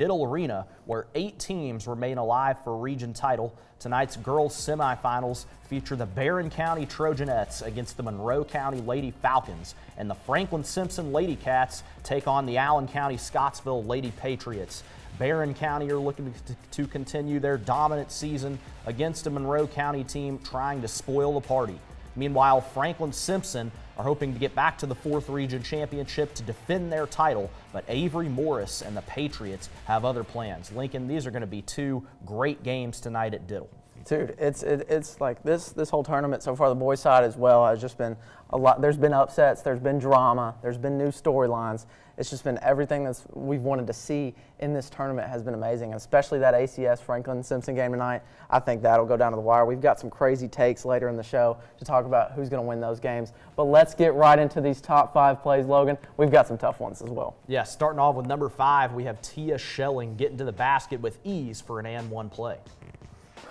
Diddle Arena, where 8 teams remain alive for a region title. Tonight's girls semifinals feature the Barron County Trojanettes against the Monroe County Lady Falcons, and the Franklin Simpson Lady Cats take on the Allen County Scottsville Lady Patriots. Barron County are looking to continue their dominant season against a Monroe County team trying to spoil the party. Meanwhile, Franklin Simpson are hoping to get back to the 4th Region Championship to defend their title, but Avery Morris and the Patriots have other plans. Lincoln, these are going to be 2 great games tonight at Diddle. Dude, it's like this whole tournament so far, the boys' side as well, has just been a lot. There's been upsets, there's been drama, there's been new storylines. It's just been everything that we've wanted to see in this tournament has been amazing, and especially that ACS Franklin Simpson game tonight. I think that'll go down to the wire. We've got some crazy takes later in the show to talk about who's going to win those games. But let's get right into these top 5 plays, Logan. We've got some tough ones as well. Yeah, starting off with number 5, we have Tia Schelling getting to the basket with ease for an and 1 play.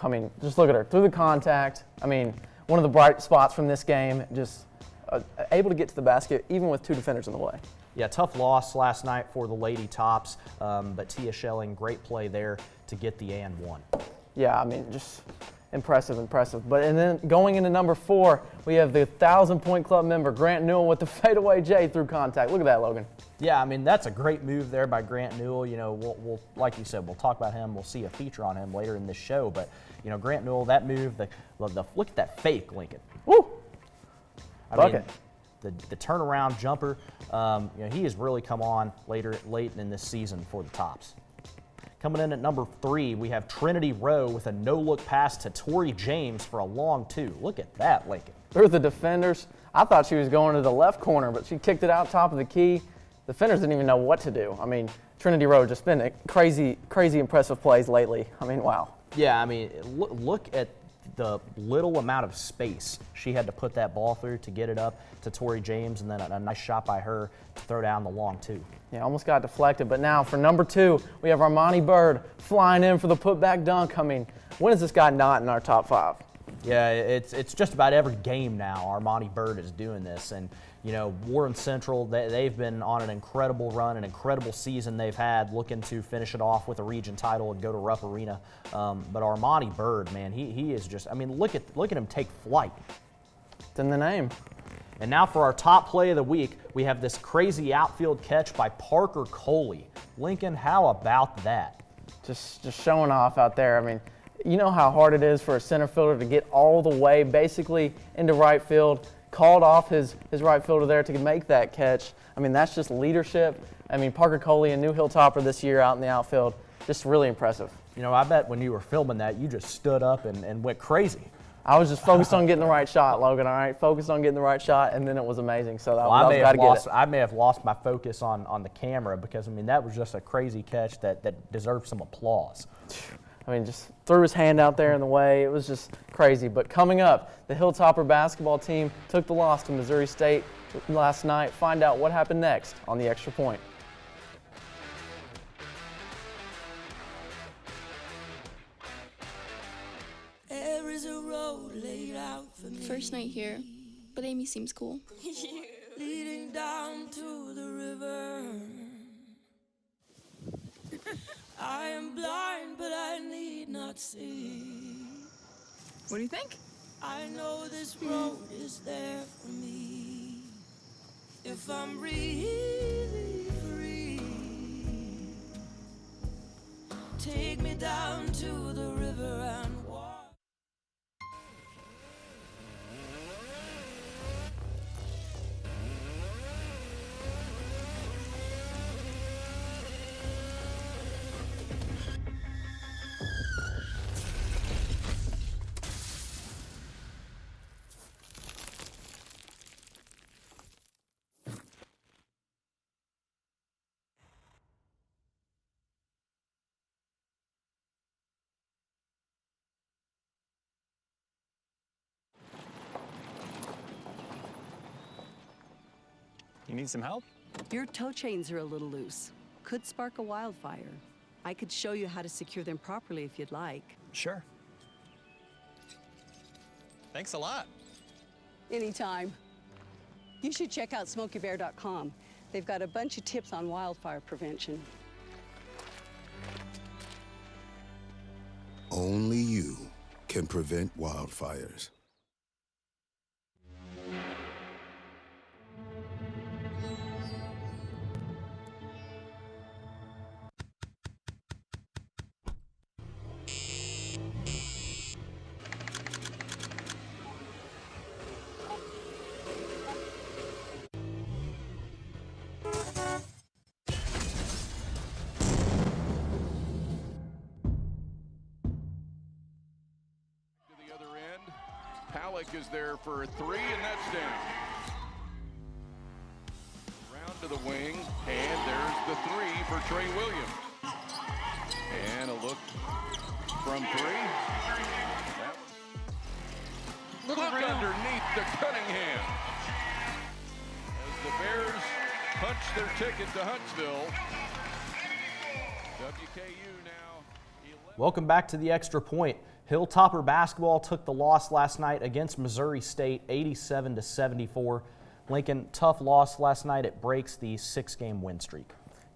I mean, just look at her. Through the contact, I mean, one of the bright spots from this game, just able to get to the basket even with 2 defenders in the way. Yeah, tough loss last night for the Lady Tops, but Tia Schelling, great play there to get the and 1. Yeah, I mean, just impressive. But and then going into number 4, we have the 1,000-point club member, Grant Newell, with the fadeaway J through contact. Look at that, Logan. Yeah, I mean, that's a great move there by Grant Newell. You know, we'll like you said, we'll talk about him. We'll see a feature on him later in this show. But, you know, Grant Newell, that move, look at that fake, Lincoln. Woo! I mean, the turnaround jumper, you know, he has really come on late in this season for the Tops. Coming in at number 3, we have Trinity Rowe with a no-look pass to Tori James for a long 2. Look at that, Lincoln. Through the defenders. I thought she was going to the left corner, but she kicked it out top of the key. The defenders didn't even know what to do. I mean, Trinity Rowe just been a crazy impressive plays lately. I mean, wow. Yeah, I mean, look at the little amount of space she had to put that ball through to get it up to Tori James, and then a nice shot by her to throw down the long 2. Yeah, almost got deflected. But now for number 2, we have Armani Bird flying in for the putback dunk. I mean, when is this guy not in our top 5? Yeah, it's just about every game now Armani Bird is doing this. And, you know, Warren Central, they've been on an incredible run, an incredible season they've had, looking to finish it off with a region title and go to Rupp Arena. But Armani Bird, man, he is just, I mean, look at him take flight. It's in the name. And now for our top play of the week, we have this crazy outfield catch by Parker Coley. Lincoln, how about that? Just showing off out there. I mean, you know how hard it is for a center fielder to get all the way basically into right field, called off his right fielder there to make that catch. I mean, that's just leadership. I mean, Parker Coley and New Hilltopper this year out in the outfield, just really impressive. You know, I bet when you were filming that, you just stood up and went crazy. I was just focused on getting the right shot, Logan, all right? Focused on getting the right shot, and then it was amazing. So I may have lost my focus on the camera because, I mean, that was just a crazy catch that deserves some applause. I mean, just threw his hand out there in the way. It was just crazy. But coming up, the Hilltopper basketball team took the loss to Missouri State last night. Find out what happened next on the Extra Point. There is a road laid out for me. First night here, but Amy seems cool. Leading down to the river. I am blind, but I need not see. What do you think? I know this road is there for me. If I'm really free, take me down to the river and walk. You need some help? Your tow chains are a little loose. Could spark a wildfire. I could show you how to secure them properly if you'd like. Sure. Thanks a lot. Anytime. You should check out SmokyBear.com. They've got a bunch of tips on wildfire prevention. Only you can prevent wildfires. Is there for a three, and that's down. Round to the wing, and there's the three for Trey Williams. And a look from three. Look underneath to Cunningham. As the Bears punch their ticket to Huntsville. WKU now. Welcome back to the Extra Point. Hilltopper basketball took the loss last night against Missouri State, 87-74. Lincoln, tough loss last night. It breaks the 6-game win streak.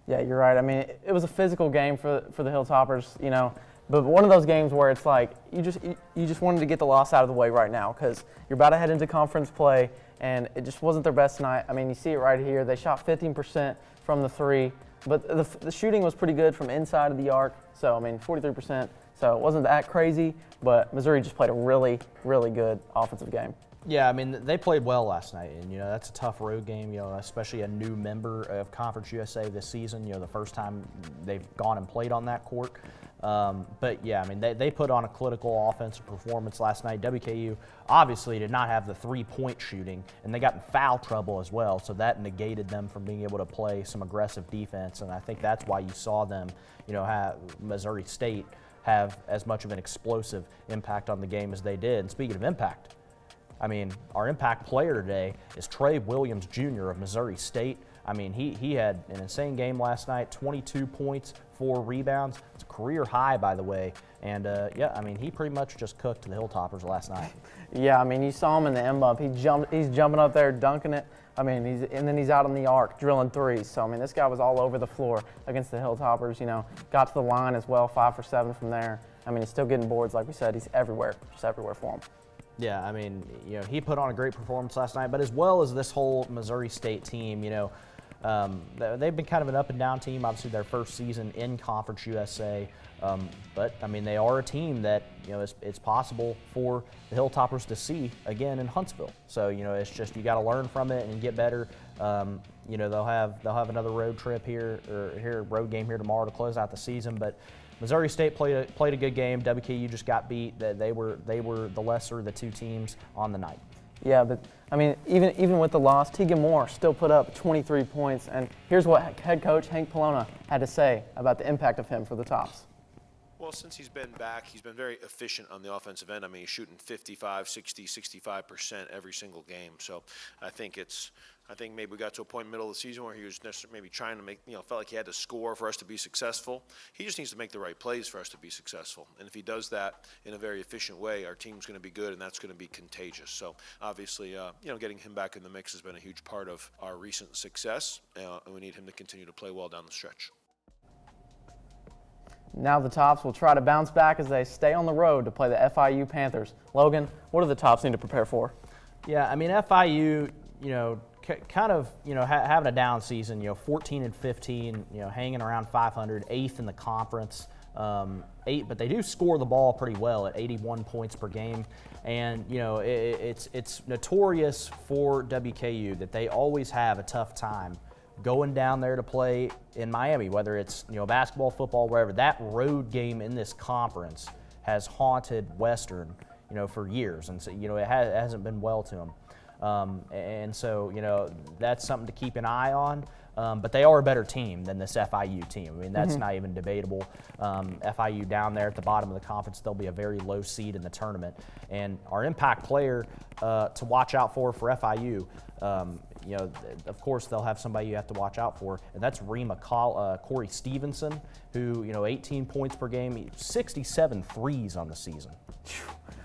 Yeah, you're right. I mean, it was a physical game for the Hilltoppers, you know, but one of those games where it's like you just wanted to get the loss out of the way right now because you're about to head into conference play, and it just wasn't their best night. I mean, you see it right here. They shot 15% from the three, but the shooting was pretty good from inside of the arc. So, I mean, 43%. So it wasn't that crazy, but Missouri just played a really, really good offensive game. Yeah, I mean, they played well last night, and, you know, that's a tough road game, you know, especially a new member of Conference USA this season, you know, the first time they've gone and played on that court. But, yeah, I mean, they put on a clinical offensive performance last night. WKU obviously did not have the three-point shooting, and they got in foul trouble as well, so that negated them from being able to play some aggressive defense, and I think that's why you saw them, you know, have Missouri State have as much of an explosive impact on the game as they did. And speaking of impact, I mean, our impact player today is Trey Williams Jr. of Missouri State. I mean, he had an insane game last night, 22 points, 4 rebounds. It's a career high, by the way. And, yeah, I mean, he pretty much just cooked the Hilltoppers last night. Yeah, I mean, you saw him in the M-bump. He's jumping up there, dunking it. I mean, and then he's out on the arc, drilling threes. So, I mean, this guy was all over the floor against the Hilltoppers, you know. Got to the line as well, 5 for 7 from there. I mean, he's still getting boards. Like we said, he's everywhere, just everywhere for him. Yeah, I mean, you know, he put on a great performance last night, but as well as this whole Missouri State team, you know, they've been kind of an up-and-down team, obviously their first season in Conference USA. But, I mean, they are a team that, you know, it's possible for the Hilltoppers to see again in Huntsville. So, you know, it's just you got to learn from it and get better. You know, they'll have another road trip road game here tomorrow to close out the season. But Missouri State played a good game. WKU just got beat. They were the lesser of the two teams on the night. Yeah, but I mean, even with the loss, Tegan Moore still put up 23 points. And here's what head coach Hank Polona had to say about the impact of him for the Tops. Well, since he's been back, he's been very efficient on the offensive end. I mean, he's shooting 55, 60, 65% every single game. So I think maybe we got to a point in the middle of the season where he was maybe trying to make, you know, felt like he had to score for us to be successful. He just needs to make the right plays for us to be successful. And if he does that in a very efficient way, our team's going to be good, and that's going to be contagious. So obviously, you know, getting him back in the mix has been a huge part of our recent success, and we need him to continue to play well down the stretch. Now the Tops will try to bounce back as they stay on the road to play the FIU Panthers. Logan, what do the Tops need to prepare for? Yeah, I mean, FIU, you know, kind of, you know, having a down season, you know, 14-15, you know, hanging around 500, 8th in the conference, but they do score the ball pretty well at 81 points per game. And, you know, it's notorious for WKU that they always have a tough time going down there to play in Miami, whether it's, you know, basketball, football, wherever. That road game in this conference has haunted Western, you know, for years. And so, you know, it hasn't been well to them. And so, you know, that's something to keep an eye on. But they are a better team than this FIU team. I mean, that's not even debatable. FIU down there at the bottom of the conference, they'll be a very low seed in the tournament. And our impact player to watch out for FIU, you know, of course, they'll have somebody you have to watch out for, and that's Corey Stevenson, who, you know, 18 points per game, 67 threes on the season.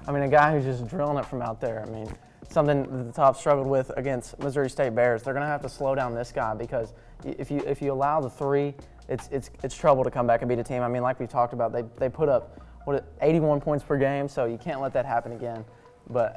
I mean, a guy who's just drilling it from out there. I mean, something that the Tops struggled with against Missouri State Bears. They're going to have to slow down this guy because if you allow the three, it's trouble to come back and beat a team. I mean, like we talked about, they put up 81 points per game, so you can't let that happen again.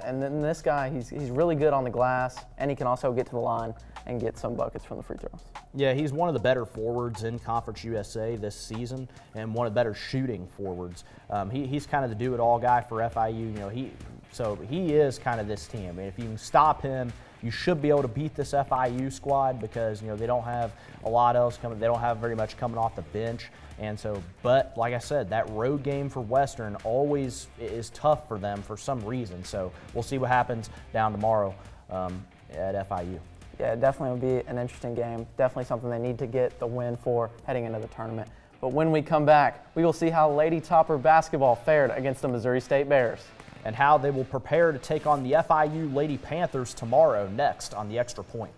And then this guy, he's really good on the glass, and he can also get to the line and get some buckets from the free throws. Yeah, he's one of the better forwards in Conference USA this season, and one of the better shooting forwards. He's kind of the do-it-all guy for FIU. So he is kind of this team. I mean, if you can stop him, you should be able to beat this FIU squad because they don't have a lot else coming. They don't have very much coming off the bench, and so. But like I said, that road game for Western always is tough for them for some reason. So we'll see what happens down tomorrow at FIU. Yeah, it definitely will be an interesting game. Definitely something they need to get the win for heading into the tournament. But when we come back, we will see how Lady Topper basketball fared against the Missouri State Bears. And how they will prepare to take on the FIU Lady Panthers tomorrow next on The Extra Point.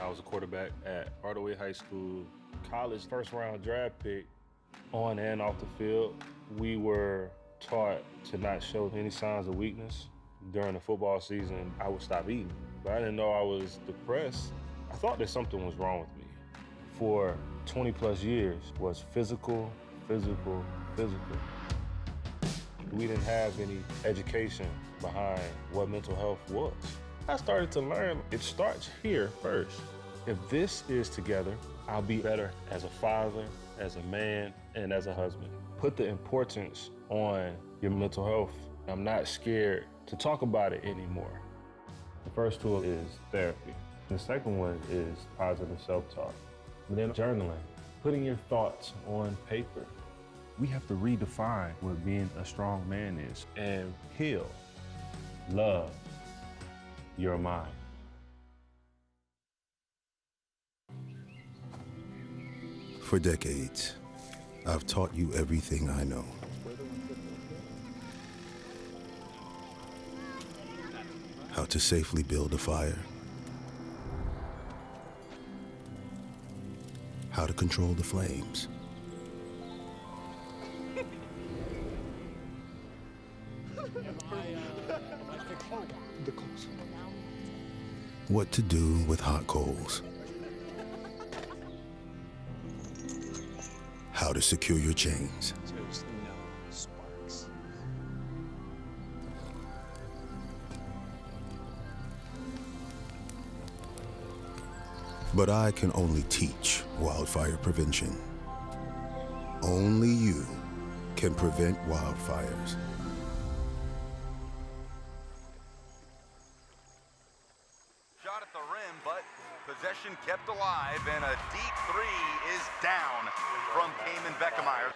I was a quarterback at Hardaway High School, college first-round draft pick. On and off the field, we were taught to not show any signs of weakness. During the football season, I would stop eating, but I didn't know I was depressed. I thought that something was wrong with me. For 20 plus years was physical. We didn't have any education behind what mental health was. I started to learn it starts here first. If this is together, I'll be better as a father, as a man, and as a husband. Put the importance on your mental health. I'm not scared to talk about it anymore. The first tool is therapy. The second one is positive self-talk. But then journaling, putting your thoughts on paper. We have to redefine what being a strong man is and heal, love your mind. For decades, I've taught you everything I know. How to safely build a fire. How to control the flames. What to do with hot coals. How to secure your chains. But I can only teach wildfire prevention. Only you can prevent wildfires. Shot at the rim, but possession kept alive, and a deep three is down from Cayman Beckemeyer.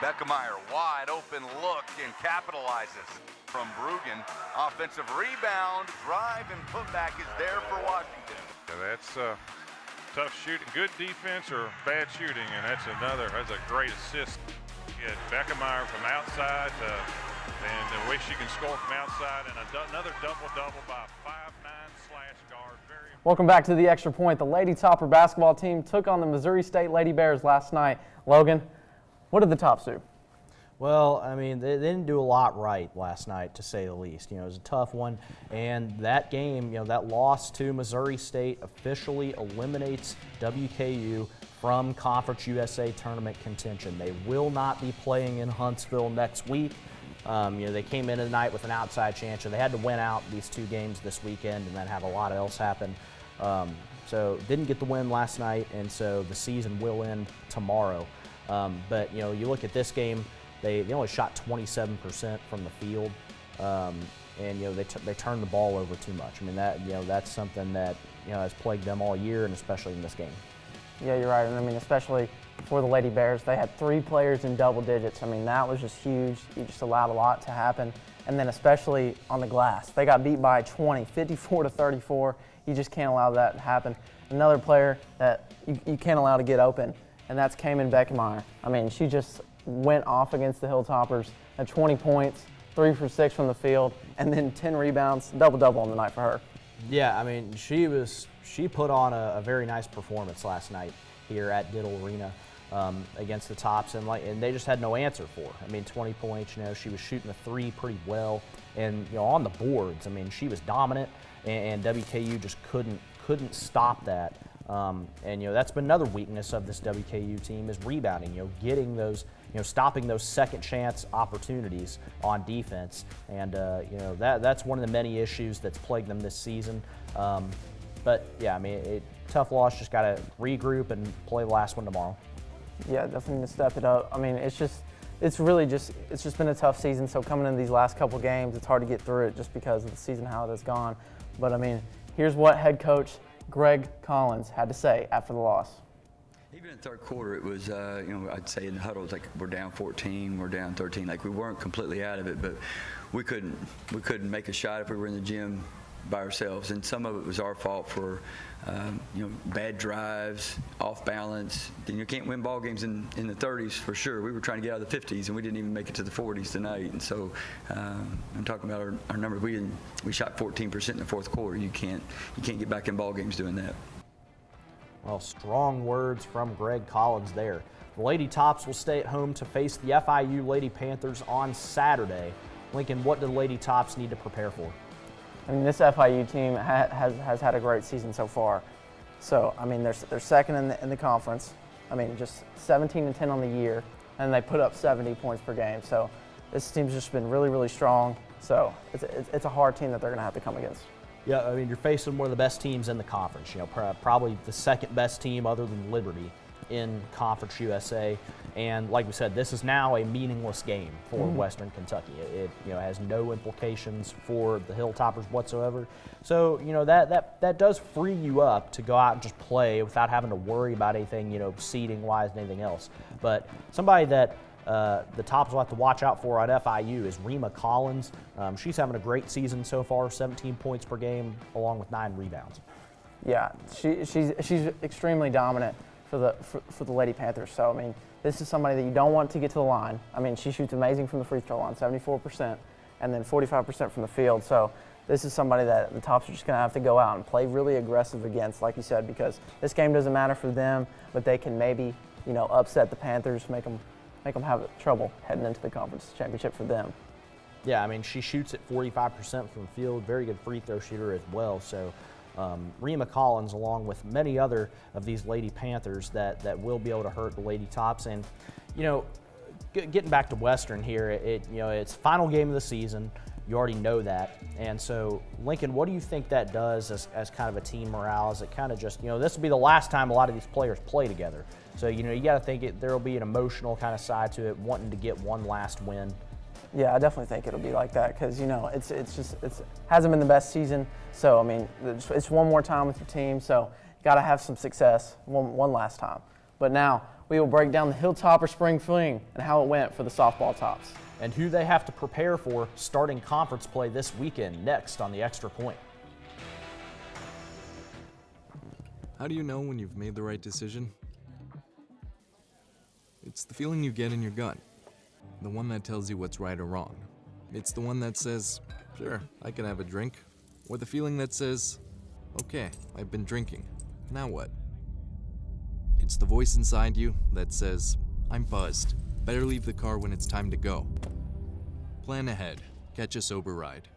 Beckemeyer, wide open look, and capitalizes. From Bruggen, offensive rebound, drive, and putback is there for Washington. Yeah, that's tough shooting, good defense or bad shooting, and that's a great assist. You had Beckemeyer from outside, and the way she can score from outside, and another double-double by a 5'9" slash guard. Welcome back to The Extra Point. The Lady Topper basketball team took on the Missouri State Lady Bears last night. Logan, what did the Tops do? Well, I mean, they didn't do a lot right last night, to say the least. It was a tough one, and that game, that loss to Missouri State officially eliminates WKU from Conference USA tournament contention. They will not be playing in Huntsville next week. They came into the night with an outside chance, so they had to win out these two games this weekend and then have a lot else happen. So didn't get the win last night, and so the season will end tomorrow. But you look at this game. They only shot 27% from the field, and they turned the ball over too much. I mean that's something that has plagued them all year, and especially in this game. Yeah, you're right. And I mean, especially for the Lady Bears, they had 3 players in double digits. I mean, that was just huge. You just allowed a lot to happen, and then especially on the glass, they got beat by 20, 54-34. You just can't allow that to happen. Another player that you can't allow to get open, and that's Cayman Beckemeyer. I mean, she just went off against the Hilltoppers at 20 points, 3 for 6 from the field, and then 10 rebounds, double-double on the night for her. Yeah, I mean, she put on a very nice performance last night here at Diddle Arena against the Tops, and they just had no answer for her. I mean, 20 points, she was shooting the 3 pretty well, and on the boards, I mean, she was dominant, and WKU just couldn't stop that. And that's been another weakness of this WKU team is rebounding. Getting those, stopping those second chance opportunities on defense, and that's one of the many issues that's plagued them this season. But yeah, I mean, tough loss. Just got to regroup and play the last one tomorrow. Yeah, definitely to step it up. I mean, it's just been a tough season. So coming in these last couple games, it's hard to get through it just because of the season how it has gone. But I mean, here's what head coach Greg Collins had to say after the loss. Even in the third quarter, it was, I'd say in the huddle, it's like we're down 14, we're down 13. Like we weren't completely out of it, but we couldn't make a shot if we were in the gym by ourselves. And some of it was our fault for, bad drives, off balance. You can't win ball games in the 30s for sure. We were trying to get out of the 50s, and we didn't even make it to the 40s tonight. And so I'm talking about our numbers. We shot 14% in the fourth quarter. You can't get back in ball games doing that. Well, strong words from Greg Collins there. The Lady Tops will stay at home to face the FIU Lady Panthers on Saturday. Lincoln, what do the Lady Tops need to prepare for? I mean, this FIU team has had a great season so far. So, I mean, they're second in the conference. I mean, just 17-10 on the year, and they put up 70 points per game. So, this team's just been really, really strong. So, it's a hard team that they're going to have to come against. Yeah, I mean, you're facing one of the best teams in the conference. Probably the second best team other than Liberty in Conference USA. And like we said, this is now a meaningless game for Western Kentucky. It has no implications for the Hilltoppers whatsoever. So, that does free you up to go out and just play without having to worry about anything, seeding-wise and anything else. But somebody that the Tops will have to watch out for on FIU is Rima Collins. She's having a great season so far, 17 points per game, along with 9 rebounds. Yeah, she's extremely dominant for the Lady Panthers. So, I mean, this is somebody that you don't want to get to the line. I mean, she shoots amazing from the free throw line, 74%, and then 45% from the field. So this is somebody that the Tops are just going to have to go out and play really aggressive against, like you said, because this game doesn't matter for them, but they can maybe, upset the Panthers, make them have trouble heading into the conference championship for them. Yeah, I mean, she shoots at 45% from the field, very good free throw shooter as well. So Rima Collins, along with many other of these Lady Panthers that will be able to hurt the Lady Tops. And, getting back to Western here, it's final game of the season. You already know that. And so, Lincoln, what do you think that does as kind of a team morale? Is it kind of just, this will be the last time a lot of these players play together. So, you got to think there will be an emotional kind of side to it, wanting to get one last win. Yeah, I definitely think it'll be like that because, it hasn't been the best season. So, I mean, it's one more time with your team. So, you got to have some success one last time. But now, we will break down the Hilltopper Spring Fling and how it went for the softball Tops. And who they have to prepare for starting conference play this weekend, next on the Extra Point. How do you know when you've made the right decision? It's the feeling you get in your gut. The one that tells you what's right or wrong. It's the one that says, sure, I can have a drink. Or the feeling that says, okay, I've been drinking. Now what? It's the voice inside you that says, I'm buzzed. Better leave the car when it's time to go. Plan ahead. Catch a sober ride.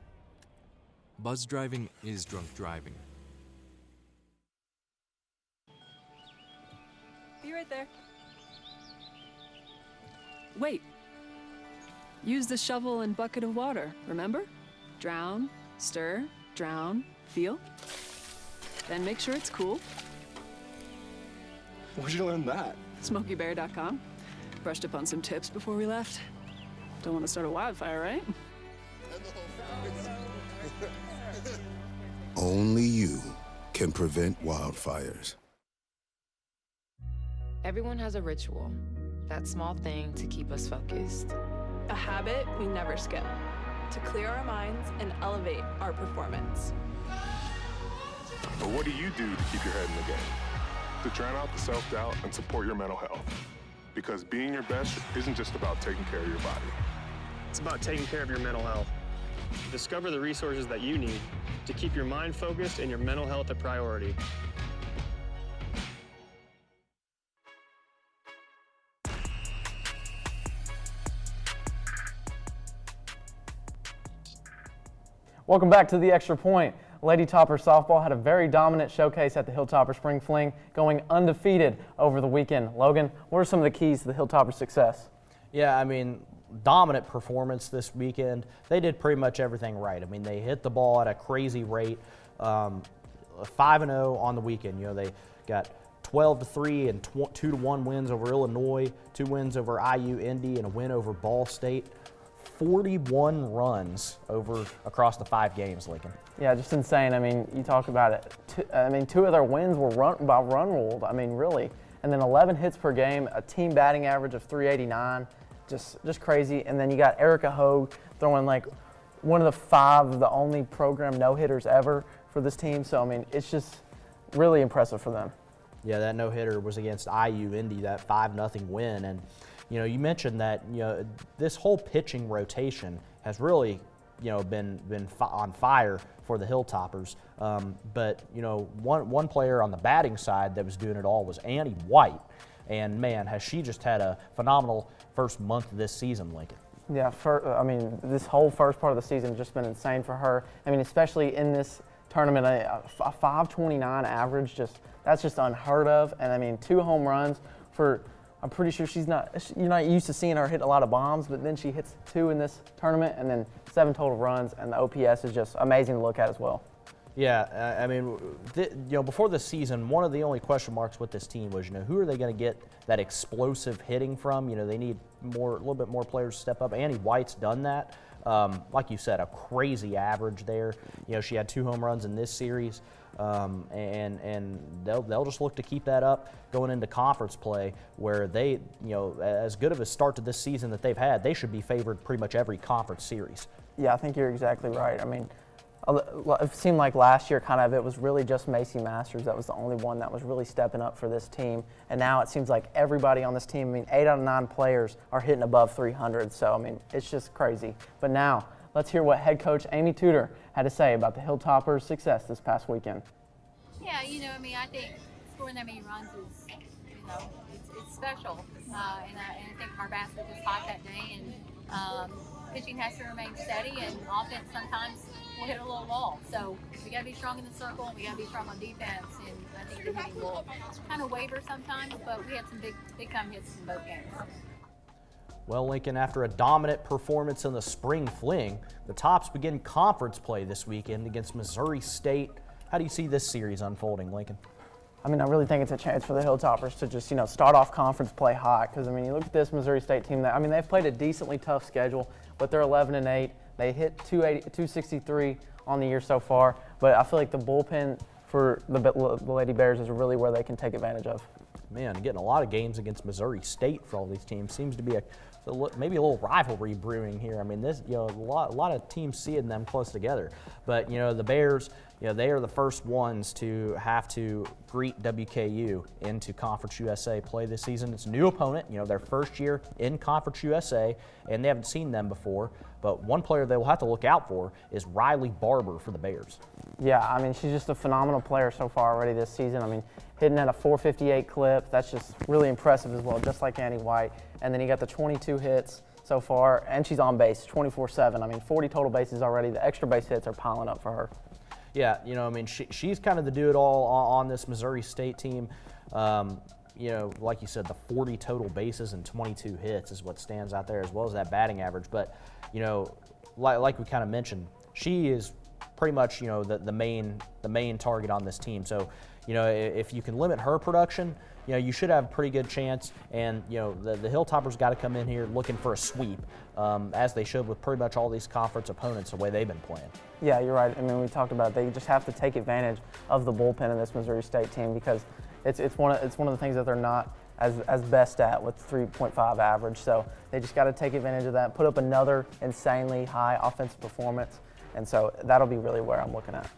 Buzz driving is drunk driving. Be right there. Wait. Use the shovel and bucket of water, remember? Drown, stir, drown, feel. Then make sure it's cool. Where'd you learn that? SmokyBear.com. Brushed up on some tips before we left. Don't want to start a wildfire, right? Only you can prevent wildfires. Everyone has a ritual, that small thing to keep us focused. A habit we never skip, to clear our minds and elevate our performance. But what do you do to keep your head in the game? To drown out the self-doubt and support your mental health. Because being your best isn't just about taking care of your body. It's about taking care of your mental health. Discover the resources that you need to keep your mind focused and your mental health a priority. Welcome back to the Extra Point. Lady Topper softball had a very dominant showcase at the Hilltopper Spring Fling, going undefeated over the weekend. Logan, what are some of the keys to the Hilltopper success? Yeah, I mean, dominant performance this weekend. They did pretty much everything right. I mean, they hit the ball at a crazy rate. 5-0 on the weekend. You know, they got 12-3 and 2-1 wins over Illinois, 2 wins over IU Indy, and a win over Ball State. 41 runs across the 5 games, Lincoln. Yeah, just insane. I mean, you talk about it. 2 of their wins were run ruled. I mean, really. And then 11 hits per game, a team batting average of 389. Just crazy. And then you got Erica Hogue throwing like one of the 5 of the only program no-hitters ever for this team. So, I mean, it's just really impressive for them. Yeah, that no-hitter was against IU Indy, that 5-0 win. And, you know, you mentioned that, you know, this whole pitching rotation has really, you know, been on fire for the Hilltoppers. But, you know, one player on the batting side that was doing it all was Annie White. And, man, has she just had a phenomenal first month of this season, Lincoln. Yeah, I mean, this whole first part of the season has just been insane for her. I mean, especially in this tournament, a 529 average, that's just unheard of. And, I mean, 2 home runs for – I'm pretty sure you're not used to seeing her hit a lot of bombs, but then she hits 2 in this tournament and then 7 total runs, and the OPS is just amazing to look at as well. Yeah, I mean, you know, before the season, one of the only question marks with this team was, you know, who are they going to get that explosive hitting from? You know, they need a little bit more players to step up. Annie White's done that. Like you said, a crazy average there. You know, she had 2 home runs in this series, and they'll just look to keep that up going into conference play, where they, you know, as good of a start to this season that they've had, they should be favored pretty much every conference series. Yeah, I think you're exactly right. I mean, it seemed like last year kind of it was really just Macy Masters that was the only one that was really stepping up for this team. And now it seems like everybody on this team, I mean, 8 out of 9 players are hitting above 300. So, I mean, it's just crazy. But now let's hear what head coach Amy Tudor had to say about the Hilltoppers' success this past weekend. Yeah, you know, I mean, I think scoring that many runs is, you know, it's special. And I think our bats were just hot that day. And pitching has to remain steady, and offense sometimes will hit a little wall. So we got to be strong in the circle, and we got to be strong on defense. And I think the hitting will kind of waver sometimes, but we had some big time hits in both games. Well, Lincoln, after a dominant performance in the spring fling, the Tops begin conference play this weekend against Missouri State. How do you see this series unfolding, Lincoln? I mean, I really think it's a chance for the Hilltoppers to just, you know, start off conference play hot. Because, I mean, you look at this Missouri State team. I mean, they've played a decently tough schedule, but they're 11-8. They hit 263 on the year so far. But I feel like the bullpen for the Lady Bears is really where they can take advantage of. Man, getting a lot of games against Missouri State for all these teams seems to be maybe a little rivalry brewing here. I mean, this, you know, a lot of teams seeing them close together. But, you know, the Bears, you know, they are the first ones to have to greet WKU into Conference USA play this season. It's a new opponent, you know, their first year in Conference USA, and they haven't seen them before. But one player they will have to look out for is Riley Barber for the Bears. Yeah, I mean, she's just a phenomenal player so far already this season. I mean, hitting at a 458 clip, that's just really impressive as well, just like Annie White. And then you got the 22 hits so far, and she's on base 24/7. I mean, 40 total bases already. The extra base hits are piling up for her. Yeah, you know, I mean, she's kind of the do-it-all on this Missouri State team. You know, like you said, the 40 total bases and 22 hits is what stands out there, as well as that batting average. But, you know, like we kind of mentioned, she is pretty much, you know, the main target on this team. So, you know, if you can limit her production, you know, you should have a pretty good chance. And, you know, the Hilltoppers got to come in here looking for a sweep, as they should with pretty much all these conference opponents the way they've been playing. Yeah, you're right. I mean, we talked about it. They just have to take advantage of the bullpen in this Missouri State team, because it's one of the things that they're not as best at with 3.5 average. So they just got to take advantage of that, put up another insanely high offensive performance. And so that'll be really where I'm looking at.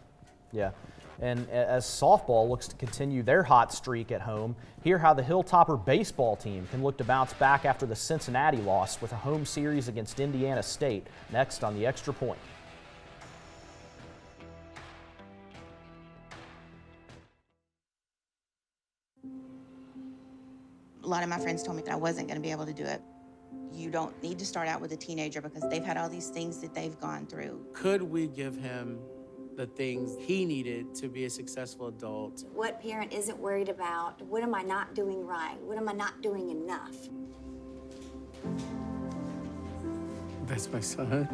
Yeah. And as softball looks to continue their hot streak at home, hear how the Hilltopper baseball team can look to bounce back after the Cincinnati loss with a home series against Indiana State next on the Extra Point. A lot of my friends told me that I wasn't going to be able to do it. You don't need to start out with a teenager because they've had all these things that they've gone through. Could we give him the things he needed to be a successful adult. What parent isn't worried about, what am I not doing right? What am I not doing enough? That's my son.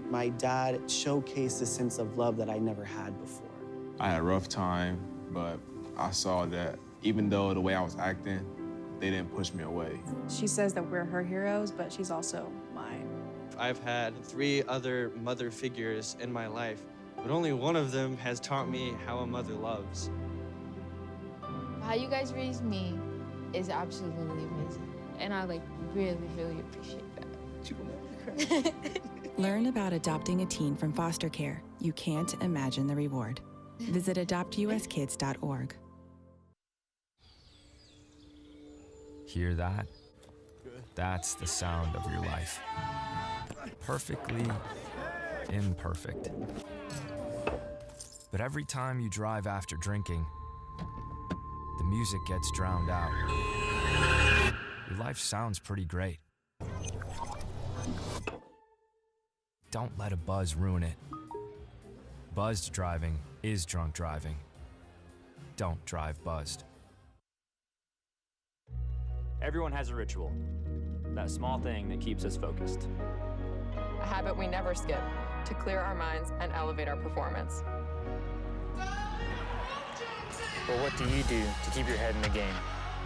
My dad showcased a sense of love that I never had before. I had a rough time, but I saw that even though the way I was acting, they didn't push me away. She says that we're her heroes, but she's also mine. I've had 3 other mother figures in my life, but only one of them has taught me how a mother loves. How you guys raised me is absolutely amazing. And I really, really appreciate that. Learn about adopting a teen from foster care. You can't imagine the reward. Visit adoptuskids.org. Hear that? That's the sound of your life. Perfectly imperfect. But every time you drive after drinking, the music gets drowned out. Your life sounds pretty great. Don't let a buzz ruin it. Buzzed driving is drunk driving. Don't drive buzzed. Everyone has a ritual, that small thing that keeps us focused. A habit we never skip to clear our minds and elevate our performance. But what do you do to keep your head in the game,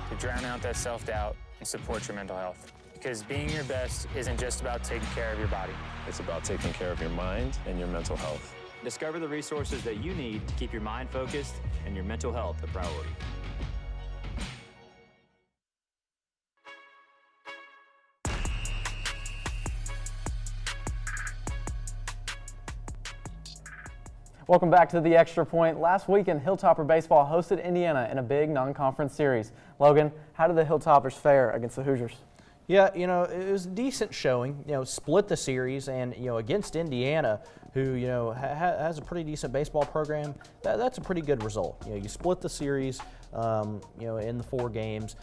to drown out that self-doubt and support your mental health? Because being your best isn't just about taking care of your body. It's about taking care of your mind and your mental health. Discover the resources that you need to keep your mind focused and your mental health a priority. Welcome back to The Extra Point. Last weekend, Hilltopper Baseball hosted Indiana in a big non-conference series. Logan, how did the Hilltoppers fare against the Hoosiers? Yeah, it was a decent showing. Split the series, and against Indiana, who has a pretty decent baseball program. That's a pretty good result. You split the series, in the 4 games.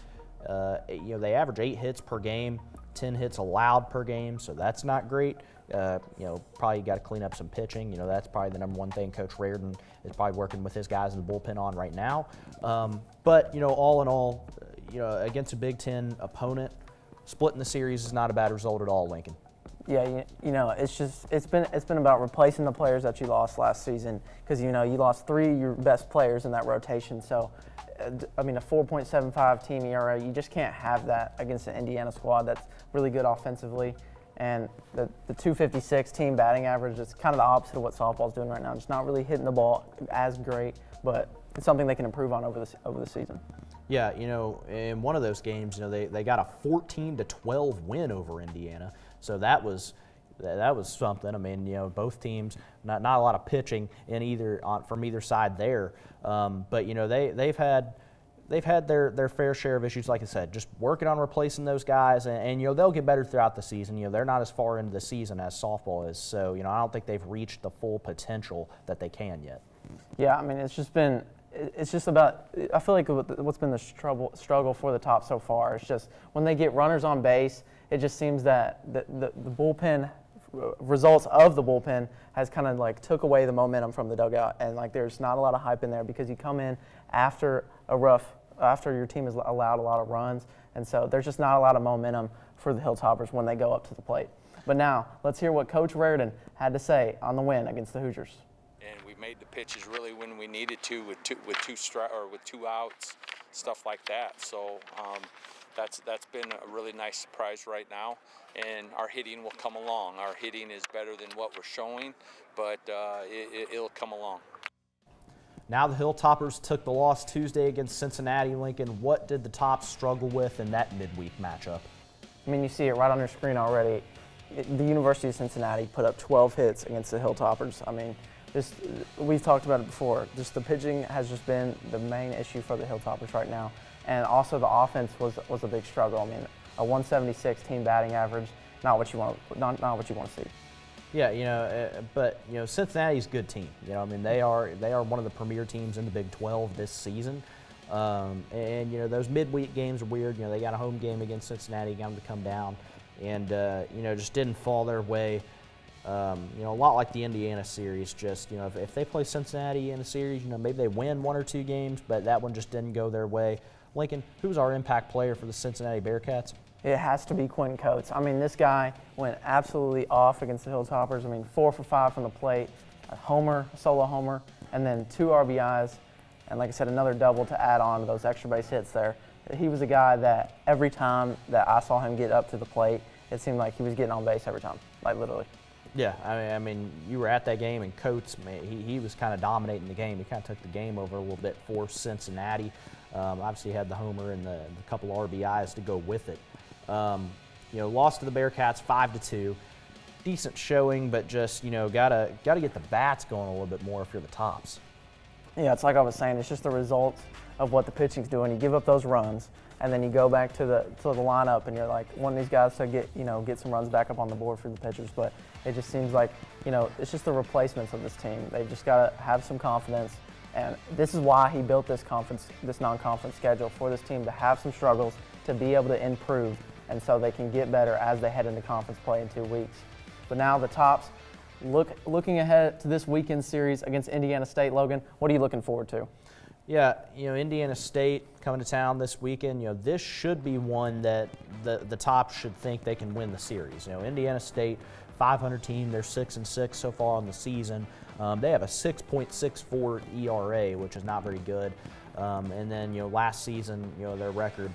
They average 8 hits per game, 10 hits allowed per game, so that's not great. Probably got to clean up some pitching. That's probably the number one thing Coach Reardon is probably working with his guys in the bullpen on right now. But all in all, against a Big Ten opponent, splitting the series is not a bad result at all, Lincoln. Yeah, it's been about replacing the players that you lost last season, because you lost 3 of your best players in that rotation. So, a 4.75 team ERA, you just can't have that against an Indiana squad that's really good offensively. And the 256 team batting average is kind of the opposite of what softball's doing right now. It's not really hitting the ball as great, but it's something they can improve on over the season. Yeah, in one of those games, they got a 14-12 win over Indiana. So that was something. Both teams, not a lot of pitching from either side there. But they've had their fair share of issues, like I said, just working on replacing those guys, and they'll get better throughout the season. They're not as far into the season as softball is, so I don't think they've reached the full potential that they can yet. Yeah, it's just about, I feel like what's been the struggle for the top so far is just when they get runners on base, it just seems that the bullpen results of the bullpen has kind of took away the momentum from the dugout, and there's not a lot of hype in there because you come in after your team has allowed a lot of runs, and so there's just not a lot of momentum for the Hilltoppers when they go up to the plate. But now let's hear what Coach Reardon had to say on the win against the Hoosiers. And we made the pitches really when we needed to with two outs, stuff like that. So that's been a really nice surprise right now, and our hitting will come along. Our hitting is better than what we're showing, but it'll come along. Now the Hilltoppers took the loss Tuesday against Cincinnati. Lincoln, what did the Tops struggle with in that midweek matchup? You see it right on your screen already. The University of Cincinnati put up 12 hits against the Hilltoppers. We've talked about it before. Just the pitching has just been the main issue for the Hilltoppers right now. And also the offense was a big struggle. A 176 team batting average, not what you want to see. Yeah, but Cincinnati's a good team. They are one of the premier teams in the Big 12 this season. And those midweek games are weird. They got a home game against Cincinnati, got them to come down, and just didn't fall their way. A lot like the Indiana series, just, if they play Cincinnati in a series, maybe they win 1 or 2 games, but that one just didn't go their way. Lincoln, who's our impact player for the Cincinnati Bearcats? It has to be Quentin Coates. I mean, this guy went absolutely off against the Hilltoppers. I mean, 4 for 5 from the plate, a homer, a solo homer, and then 2 RBIs, and like I said, another double to add on to those extra base hits there. He was a guy that every time that I saw him get up to the plate, it seemed like he was getting on base every time, like literally. Yeah, I mean, you were at that game, and Coates, man, he was kind of dominating the game. He kind of took the game over a little bit for Cincinnati. Obviously, he had the homer and the couple RBIs to go with it. Lost to the Bearcats 5-2. Decent showing, but just, gotta get the bats going a little bit more if you're the Tops. Yeah, it's like I was saying, it's just the results of what the pitching's doing. You give up those runs, and then you go back to the lineup, and you're like, want these guys to get some runs back up on the board for the pitchers. But it just seems like, it's just the replacements of this team. They've just got to have some confidence, and this is why he built this non-conference schedule for this team, to have some struggles, to be able to improve, and so they can get better as they head into conference play in 2 weeks. But now the Tops, looking ahead to this weekend series against Indiana State. Logan, what are you looking forward to? Yeah, Indiana State coming to town this weekend. This should be one that the Tops should think they can win the series. Indiana State, 500 team, they're 6-6 so far on the season. They have a 6.64 ERA, which is not very good. And then last season, their record,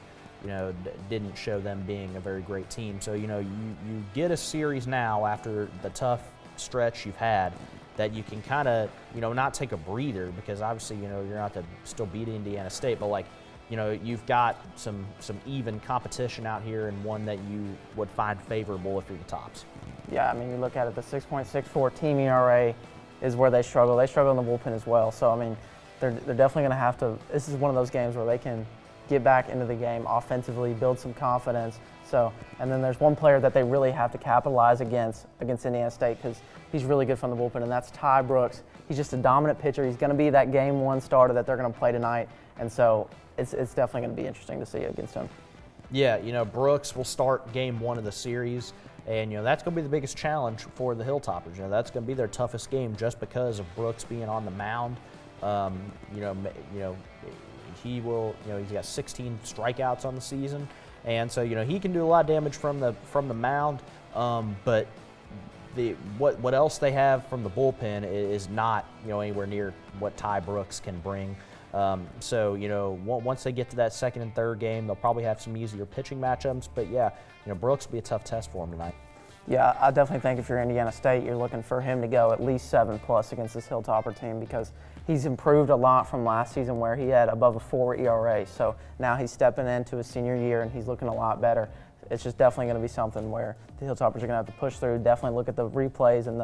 didn't show them being a very great team. So you get a series now after the tough stretch you've had, that you can kind of, not take a breather, because obviously, you're not to still beat Indiana State, but you've got some even competition out here, and one that you would find favorable if you're the Tops. Yeah, I mean, you look at it, the 6.64 team ERA is where they struggle. They struggle in the bullpen as well. So, I mean, they're definitely going to have to, this is one of those games where they can get back into the game offensively, build some confidence. So, and then there's one player that they really have to capitalize against Indiana State, because he's really good from the bullpen, and that's Ty Brooks. He's just a dominant pitcher. He's going to be that game 1 starter that they're going to play tonight, and so it's definitely going to be interesting to see against him. Yeah, Brooks will start game 1 of the series, and that's going to be the biggest challenge for the Hilltoppers. That's going to be their toughest game, just because of Brooks being on the mound. He will, he's got 16 strikeouts on the season, and so he can do a lot of damage from the mound. But what else they have from the bullpen is not anywhere near what Ty Brooks can bring. So once they get to that second and third game, they'll probably have some easier pitching matchups. But yeah, Brooks will be a tough test for him tonight. Yeah, I definitely think if you're Indiana State, you're looking for him to go at least 7+ against this Hilltopper team, because he's improved a lot from last season, where he had above a 4 ERA. So now he's stepping into his senior year, and he's looking a lot better. It's just definitely going to be something where the Hilltoppers are going to have to push through. Definitely look at the replays and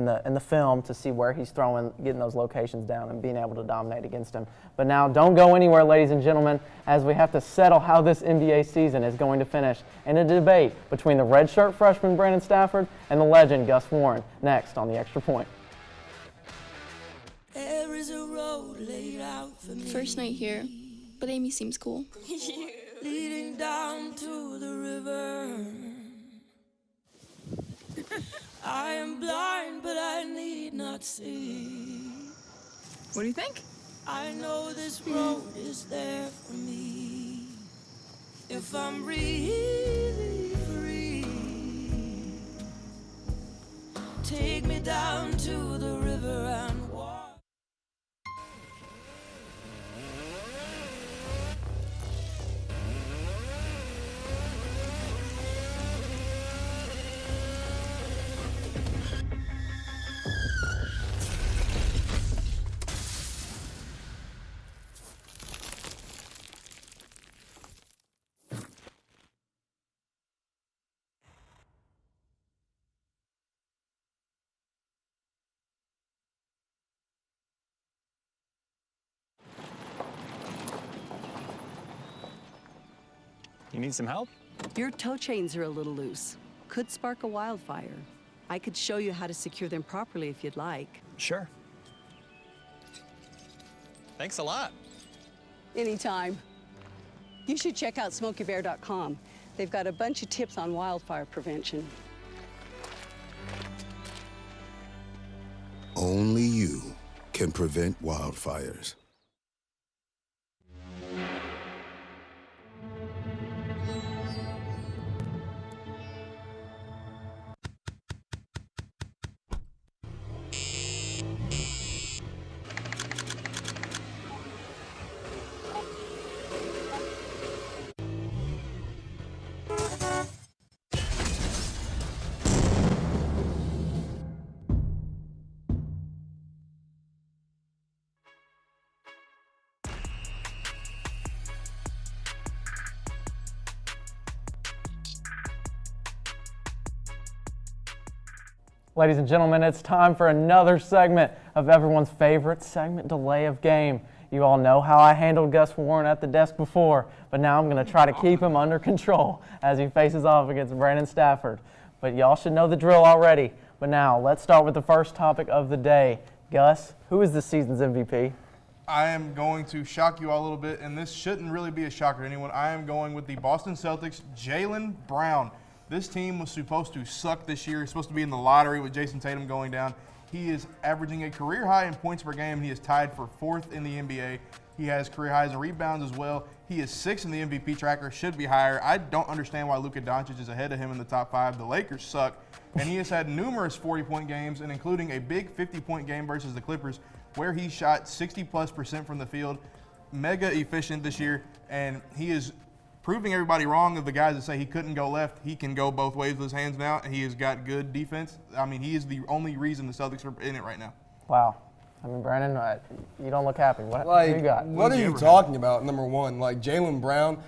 the film to see where he's throwing, getting those locations down, and being able to dominate against him. But now, don't go anywhere, ladies and gentlemen, as we have to settle how this NBA season is going to finish in a debate between the redshirt freshman Brandon Stafford and the legend Gus Warren. Next on The Extra Point. There is a road laid out for me. First night here, but Amy seems cool. Leading down to the river. I am blind, but I need not see. What do you think? I know this road is there for me. If I'm really free, take me down to the river and walk. You need some help? Your toe chains are a little loose. Could spark a wildfire. I could show you how to secure them properly if you'd like. Sure. Thanks a lot. Anytime. You should check out SMOKYBEAR.com. They've got a bunch of tips on wildfire prevention. Only you can prevent wildfires. Ladies and gentlemen, it's time for another segment of everyone's favorite segment, Delay of Game. You all know how I handled Gus Warren at the desk before, but now I'm going to try to keep him under control as he faces off against Brandon Stafford. But y'all should know the drill already. But now, let's start with the first topic of the day. Gus, who is this season's MVP? I am going to shock you all a little bit, and this shouldn't really be a shocker to anyone. I am going with the Boston Celtics, Jaylen Brown. This team was supposed to suck this year. He's supposed to be in the lottery with Jason Tatum going down. He is averaging a career high in points per game. He is tied for 4th in the NBA. He has career highs in rebounds as well. He is 6th in the MVP tracker, should be higher. I don't understand why Luka Doncic is ahead of him in the top 5. The Lakers suck. And he has had numerous 40-point games, and including a big 50-point game versus the Clippers, where he shot 60+% from the field. Mega efficient this year, and he is proving everybody wrong. Of the guys that say he couldn't go left, he can go both ways with his hands now. He has got good defense. I mean, he is the only reason the Celtics are in it right now. Wow. I mean, Brandon, you don't look happy. What do you got? What are you talking about, number one? Like, Jaylen Brown,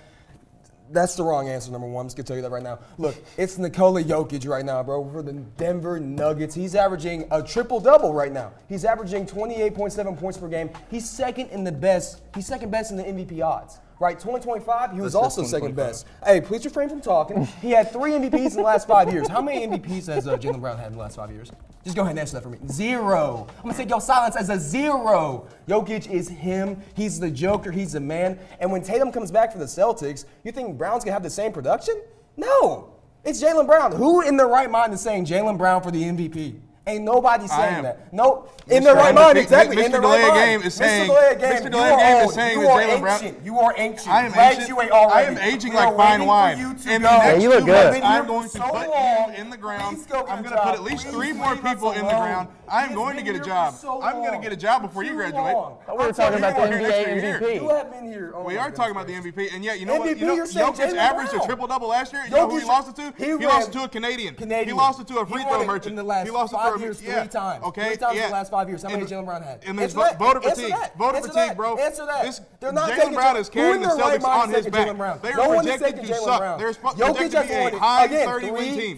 that's the wrong answer, number one. I'm just going to tell you that right now. Look, it's Nikola Jokic right now, bro, for the Denver Nuggets. He's averaging a triple-double right now. He's averaging 28.7 points per game. He's second best in the MVP odds. Right, 2025, he was also second best. Hey, please refrain from talking. He had 3 MVPs in the last 5 years. How many MVPs has Jaylen Brown had in the last 5 years? Just go ahead and answer that for me. 0. I'm going to take your silence as a 0. Jokic is him. He's the Joker. He's the man. And when Tatum comes back for the Celtics, you think Brown's going to have the same production? No. It's Jaylen Brown. Who in their right mind is saying Jaylen Brown for the MVP? Ain't nobody saying that. No, in their right mind, exactly. Mr. Delay Game is saying that Jaylen Brown. You are ancient. I am ancient. I am aging like fine wine. In the next 2 months, I'm going to put you in the ground. I'm going to put at least 3 more people in the ground. I am going to get a job. I'm going to get a job before you graduate. We were talking about the NBA MVP. You have been here. We are talking about the MVP, and yet you know what? Jokic averaged a triple-double last year. You know who he lost it to? He lost it to a Canadian. He lost it to a free throw merchant. He lost it to 5 years, 3 times. Okay. 3 times in the last 5 years. How many Jaylen Brown had? And there's voter fatigue. Voter fatigue, bro. Answer that. Jaylen Brown is carrying the Celtics on his back. They are projected to suck. They're projected to be a high 30-win team.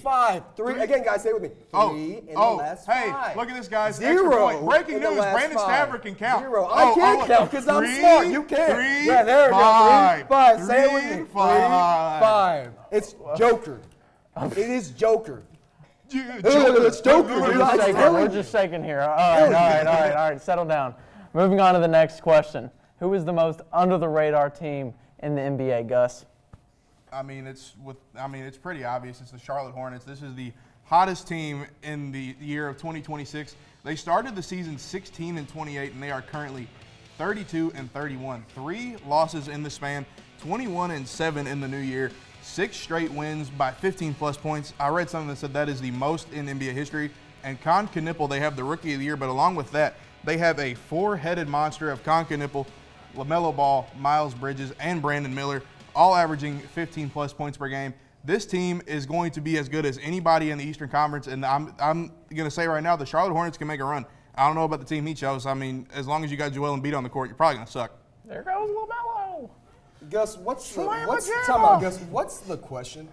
3. Again, guys, stay with me. 3 in the last 5. Hey, look at this, guys. 0. Breaking news: Brandon Stafford can count. 0. I can't count because I'm smart. You can't. Yeah, there we go. 3, 5. Say it with me. 3, 5. It's Joker. It is Joker. It's Joker. We're just shaking here. All right. Settle down. Moving on to the next question. Who is the most under-the-radar team in the NBA, Gus? I mean, it's pretty obvious. It's the Charlotte Hornets. This is the hottest team in the year of 2026. They started the season 16-28, and they are currently 32-31. 3 losses in the span, 21-7 in the new year. 6 straight wins by 15-plus points. I read something that said that is the most in NBA history. And Con Knippel, they have the Rookie of the Year, but along with that, they have a 4-headed monster of Con Knippel, LaMelo Ball, Miles Bridges, and Brandon Miller, all averaging 15-plus points per game. This team is going to be as good as anybody in the Eastern Conference, and I'm going to say right now the Charlotte Hornets can make a run. I don't know about the team he chose. I mean, as long as you got Joel Embiid on the court, you're probably going to suck. There goes LaMelo. Gus, what's the question?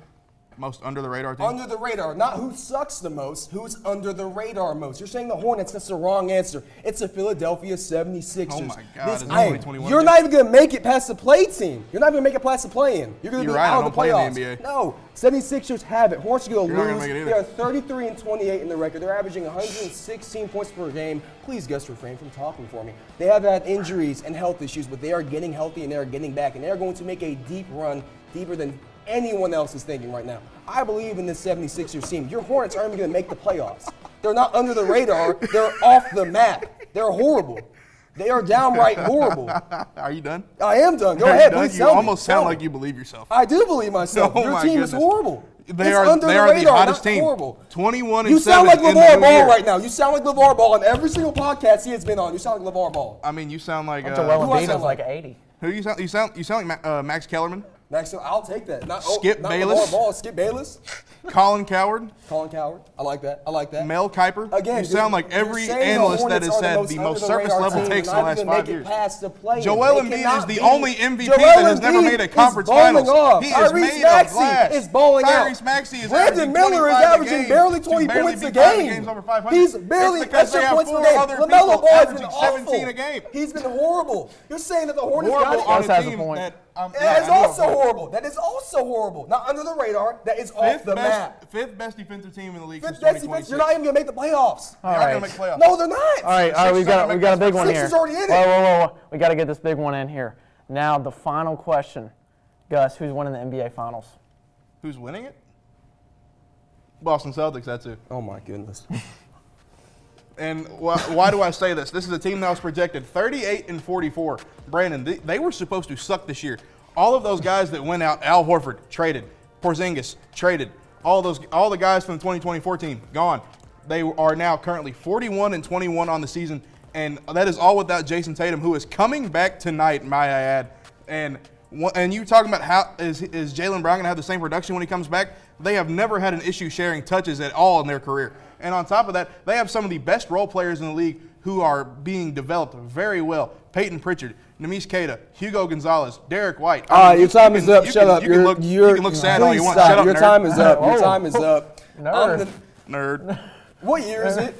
Most under the radar team? Under the radar, not who sucks the most, who's under the radar most. You're saying the Hornets, that's the wrong answer. It's the Philadelphia 76ers. Oh my God, it's 2021. You're not even going to make it past the play team. You're not even going to make it past the play-in. You're going to be out of the playoffs. In the NBA. No, 76ers have it. Hornets are going to lose. They are 33-28 in the record. They're averaging 116 points per game. Please, Gus, refrain from talking for me. They have had injuries and health issues, but they are getting healthy and they are getting back, and they are going to make a deep run, deeper than anyone else is thinking right now. I believe in this 76ers team. Your Hornets aren't even going to make the playoffs. They're not under the radar. They're off the map. They're horrible. They are downright horrible. Are you done? I am done. Go ahead, please You tell me. almost sound like you believe yourself. I do believe myself. Oh, Your my team is goodness. horrible. They It's are under the radar, hottest not team. horrible. 21 and You 7 sound like in the LeVar new Ball year. right now. You sound like LeVar Ball on every single podcast he has been on. You sound like LeVar Ball. I mean, you sound like Joel who I Embiid sound is like like? 80. who you sound? You sound like Max Kellerman, Max, I'll take that. Not Skip not Bayless. LeVar Ball, Skip Bayless. Colin Coward, Colin Coward. I like that. I like that. Mel Kiper. Again, you sound like every analyst that has said the most surface level takes in the last 5 years. Joel Embiid is the only MVP that has never made a conference finals. He is made of glass. Is balling out. Tyrese Maxey is Brandon Miller is averaging barely 20 points a game. He's barely extra points per game. LaMelo Ball has been awful. He's been horrible. You're saying that the Hornets got it? On a team that That is also horrible. That is also horrible. Not under the radar. That is off the map. Fifth best defensive team in the league since Fifth best 2026. defense. You're not even gonna make the playoffs. They are going to make playoffs. No, they're not. All right, we got a big one here. Sixers already in it. Whoa. We got to get this big one in here. Now the final question, Gus, who's winning the NBA Finals? Who's winning it? Boston Celtics. That's it. Oh my goodness. And why do I say this? This is a team that was projected 38 and 44. Brandon, they were supposed to suck this year. All of those guys that went out, Al Horford traded, Porzingis traded, all the guys from the 2024 team gone. They are now currently 41 and 21 on the season, and that is all without Jason Tatum, who is coming back tonight, might I add. And you talking about how is Jaylen Brown going to have the same production when he comes back? They have never had an issue sharing touches at all in their career. And on top of that, they have some of the best role players in the league who are being developed very well. Peyton Pritchard, Neemias Queta, Hugo Gonzalez, Derek White. Your time is up. Shut up. You can look sad all you want. Stop. Shut up, Your nerd. time is up. Your time is up. Nerd. What year is it?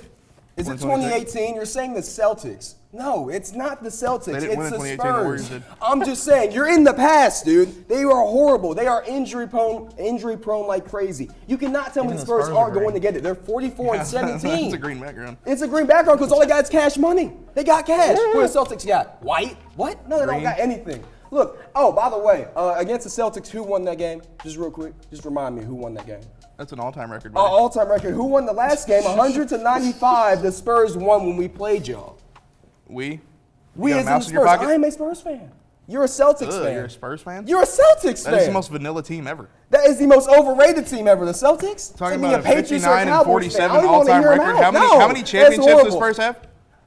Is it 2018? You're saying the Celtics. No, it's not the Celtics. They didn't win in It's 2018, the the Warriors Spurs. did. I'm just saying, you're in the past, dude. They are horrible. They are injury prone like crazy. You cannot tell me the Spurs aren't going to get it. They're 44 and 17. It's a green background. It's a green background because all they got is cash money. They got cash. What the Celtics got? White? What? No, they don't got anything. Look, by the way, against the Celtics, who won that game? Just real quick, just remind me who won that game. That's an all-time record. Buddy. All-time record. Who won the last game? 100-95. The Spurs won when we played y'all. We as in the Spurs. I am a Spurs fan. You're a Celtics fan. You're a Spurs fan? You're a Celtics fan. That is the most vanilla team ever. That is the most overrated team ever. The Celtics? Talking Like about a Patriots or 59 and Cowboys fan. 47 I don't even wanna all-time hear 'em record. out. How many That's championships does horrible. Spurs have?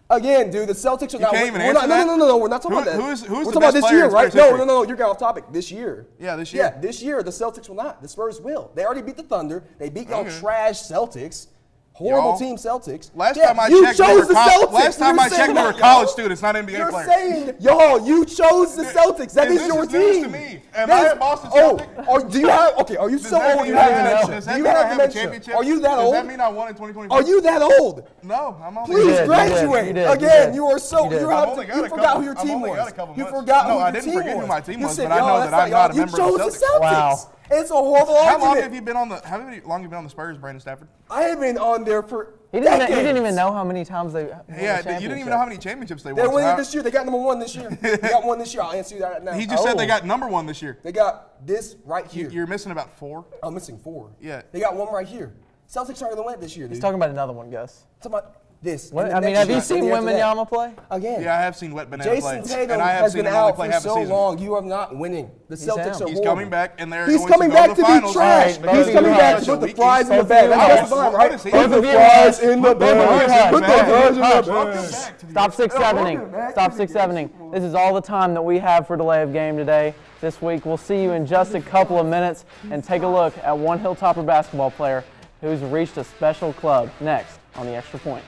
Again, dude, the Celtics are not. can't even we're answer not, that? No, we're not talking about that. Who's we're the talking about best this player year, in right? Spurs history? No, you're getting off topic. This year. Yeah, this year. Yeah, this year the Celtics will not. The Spurs will. They already beat the Thunder. They beat y'all trash Celtics. Horrible Y'all. team Celtics. Last time I you checked, chose the Celtics. last time You're I checked, saying we were that, college y'all. students, not NBA You're players. saying, you chose the Celtics. That is your This is news team. to me. Am I a Boston Celtic? Do you have? Okay, are you so that old? mean You I have have- dementia. does that Do you mean I have have a dementia? championship? Are you that Does old? that mean I won in 2024? Are you that old? No, I'm only. Please did, graduate. you did. Again, you are so. did. You I've have only to. got You a forgot couple- who your I've team only got was. a couple You months. forgot No, who I your didn't team forget who was. my team You was, said, but I know that's that I'm not a you member of the chose the Celtics. Celtics. Wow. It's a horrible How long argument. have you been on the? How long have you been on the Spurs, Brandon Stafford? I have been on there for He decades. didn't even know how many times they won Yeah, the you didn't even know how many championships they They're won. winning So this year. They got number one this year. They got one this year. I'll answer you that now. He just said they got number one this year. They got this right here. You're missing about 4. I'm missing 4. Yeah. They got one right here. Celtics aren't going to win it this year, dude. He's talking about another one, Gus. Talking about this. What, and I the mean, next have you year, seen and the year after Wembanyama that. play? Again. Yeah, I have seen Wet Banana play. Jason Tatum and I have has seen been him only out play for half a so season. long. You are not winning. The Celtics are He's horrible. coming back, and they're He's going coming to go back to to the be finals. trash. All right, He's coming back to put the fries in the bag. That's the line, right? What is he? Put the fries in the bag. Put the fries in the bag. Stop 6-7ing. Stop 6-7ing. This is all the time that we have for delay of game today. This week, we'll see you in just a couple of minutes and take a look at one Hilltopper basketball player who's reached a special club next on the Extra Point.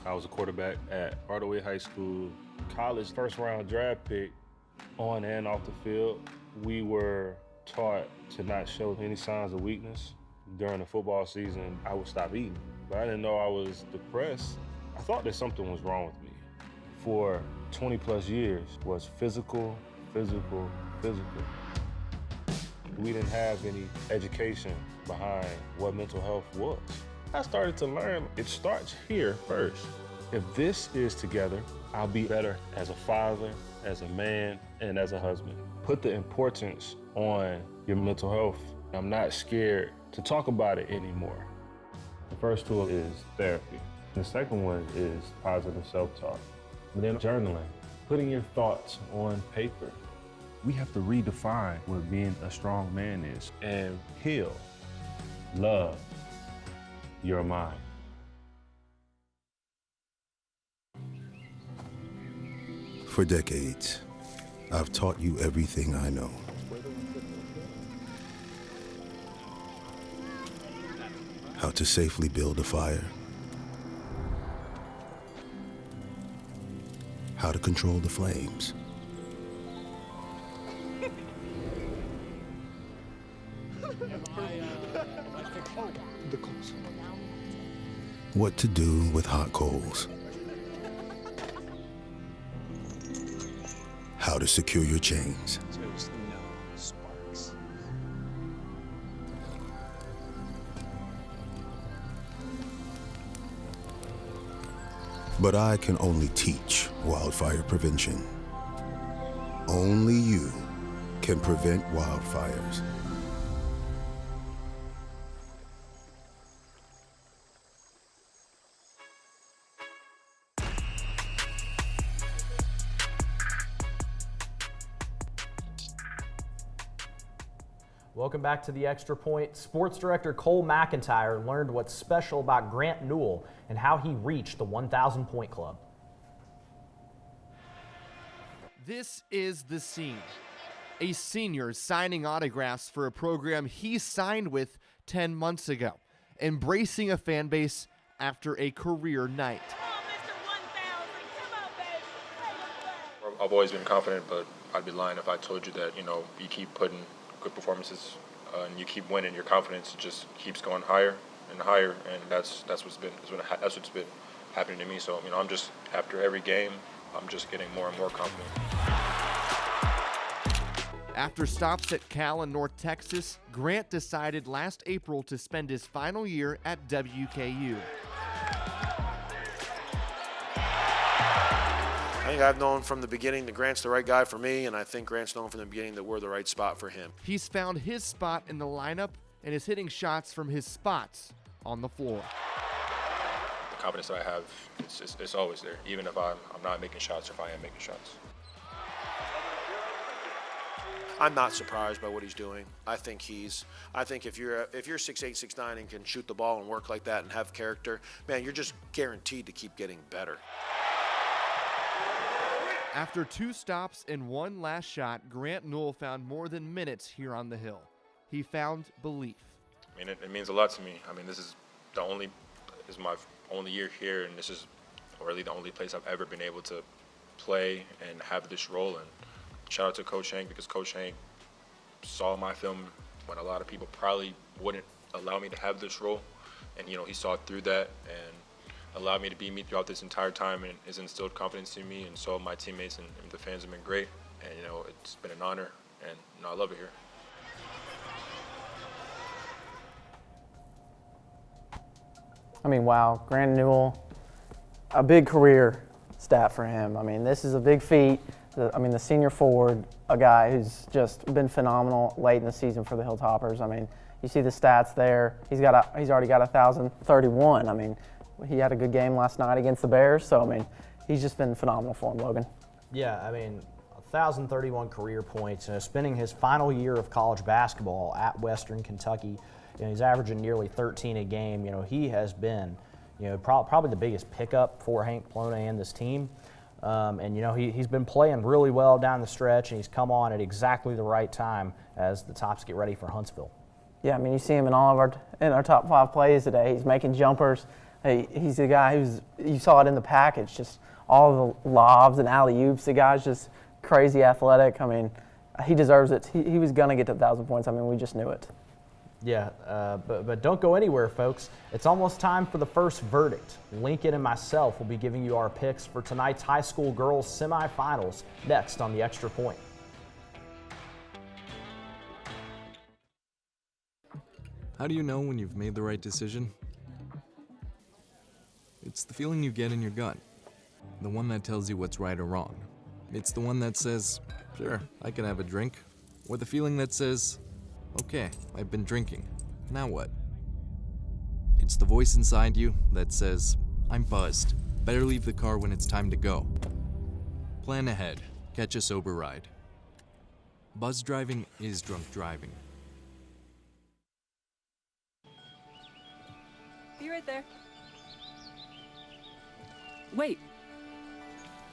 I was a quarterback at Hardaway High School, college first-round draft pick, on and off the field. We were taught to not show any signs of weakness. During the football season, I would stop eating, but I didn't know I was depressed. I thought that something was wrong with me. For 20 plus years was physical. We didn't have any education behind what mental health was. I started to learn it starts here first. If this is together, I'll be better as a father, as a man and as a husband. Put the importance on your mental health. I'm not scared to talk about it anymore. The first tool is therapy. The second one is positive self-talk. And then journaling, putting your thoughts on paper. We have to redefine what being a strong man is and heal, love your mind. For decades, I've taught you everything I know. How to safely build a fire. How to control the flames. What to do with hot coals. How to secure your chains. There's no sparks. But I can only teach wildfire prevention. Only you can prevent wildfires. Welcome back to the Extra Point. Sports Director Cole McIntyre learned what's special about Grant Newell and how he reached the 1,000 point club. This is the scene. A senior signing autographs for a program he signed with 10 months ago, embracing a fan base after a career night. I've always been confident, but I'd be lying if I told you that, you keep putting good performances and you keep winning, your confidence just keeps going higher and higher, and that's what's been happening to me. So I'm just, after every game, I'm just getting more and more confident. After stops at Cal and North Texas, Grant decided last April to spend his final year at WKU. I think I've known from the beginning that Grant's the right guy for me, and I think Grant's known from the beginning that we're the right spot for him. He's found his spot in the lineup and is hitting shots from his spots on the floor. The confidence that I have, it's always there, even if I'm not making shots or if I am making shots. I'm not surprised by what he's doing. I think if you're 6'8", 6'9", and can shoot the ball and work like that and have character, man, you're just guaranteed to keep getting better. After 2 stops and 1 last shot, Grant Newell found more than minutes here on the Hill. He found belief. It means a lot to me. This is my only year here, and this is really the only place I've ever been able to play and have this role. And shout out to Coach Hank, because Coach Hank saw my film when a lot of people probably wouldn't allow me to have this role, and he saw through that and allowed me to be me throughout this entire time, and has instilled confidence in me, and so my teammates and the fans have been great, and it's been an honor, and I love it here. Wow, Grant Newell, a big career stat for him. This is a big feat. The senior forward, a guy who's just been phenomenal late in the season for the Hilltoppers. You see the stats there. He's already got 1,031. He had a good game last night against the Bears, so he's just been phenomenal for him, Logan. Yeah, 1,031 career points. Spending his final year of college basketball at Western Kentucky, he's averaging nearly 13 a game. He has been, probably the biggest pickup for Hank Plona and this team. He's been playing really well down the stretch, and he's come on at exactly the right time as the Tops get ready for Huntsville. Yeah, you see him in all of our top 5 plays today. He's making jumpers. He's the guy you saw it in the package, just all the lobs and alley-oops. The guy's just crazy athletic. He deserves it. He was going to get to 1,000 points. We just knew it. Yeah, but don't go anywhere, folks. It's almost time for the first verdict. Lincoln and myself will be giving you our picks for tonight's high school girls semifinals next on the Extra Point. How do you know when you've made the right decision? It's the feeling you get in your gut, the one that tells you what's right or wrong. It's the one that says, sure, I can have a drink. Or the feeling that says, okay, I've been drinking. Now what? It's the voice inside you that says, I'm buzzed. Better leave the car when it's time to go. Plan ahead. Catch a sober ride. Buzz driving is drunk driving. Be right there. Wait.